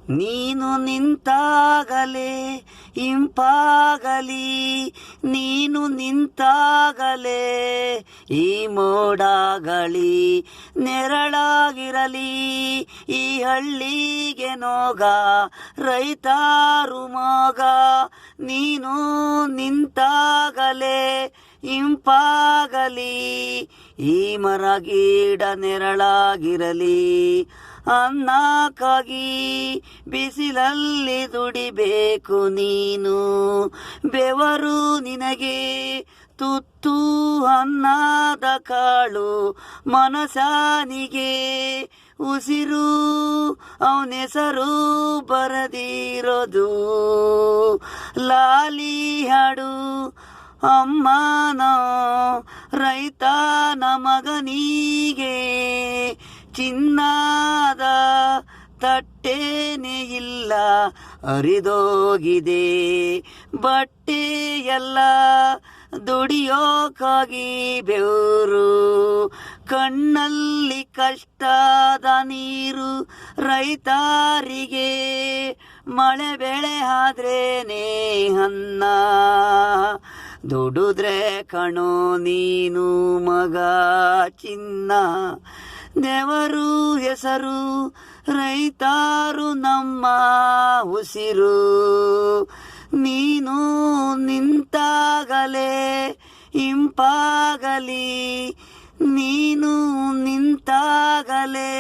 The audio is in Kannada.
ನೀನು ನಿಂತಾಗಲೇ ಇಂಪಾಗಲಿ, ನೀನು ನಿಂತಾಗಲೇ ಈ ಮೋಡಗಳಿ ನೆರಳಾಗಿರಲಿ. ಈ ಹಳ್ಳಿಗೆ ನೋಗ ರೈತಾರು ಮೋಗ, ನೀನು ನಿಂತಾಗಲೇ ಇಂಪಾಗಲಿ. ಈ ಮರ ಗಿಡ ನೆರಳಾಗಿರಲಿ. ಅನ್ನಕ್ಕಾಗಿ ಬಿಸಿಲಲ್ಲಿ ದುಡಿಬೇಕು ನೀನು, ಬೆವರು ನಿನಗೆ ತುತ್ತು ಅನ್ನದ ಕಾಳು. ಮನಸಾನಿಗೆ ಉಸಿರು ಅವನೆಸರು ಬರದಿರೋದು. ಲಾಲಿ ಹಾಡು ಅಮ್ಮನೋ ರೈತನ ಮಗನಿಗೆ, ಚಿನ್ನದ ತಟ್ಟೆನೇ ಇಲ್ಲ ಅರಿದೋಗಿದೆ. ಬಟ್ಟೆಯೆಲ್ಲ ದುಡಿಯೋಕ್ಕಾಗಿ ಬೆವರು, ಕಣ್ಣಲ್ಲಿ ಕಷ್ಟದ ನೀರು. ರೈತರಿಗೆ ಮಳೆ ಬೆಳೆ ಆದ್ರೇನೆ ಅನ್ನ, ದುಡಿದ್ರೆ ಕಣೋ ನೀನು ಮಗ ಚಿನ್ನ. ದೇವರು ಹೆಸರು ರೈತಾರು ನಮ್ಮ ಉಸಿರು. ನೀನು ನಿಂತಾಗಲೇ ಇಂಪಾಗಲಿ, ನೀನು ನಿಂತಾಗಲೇ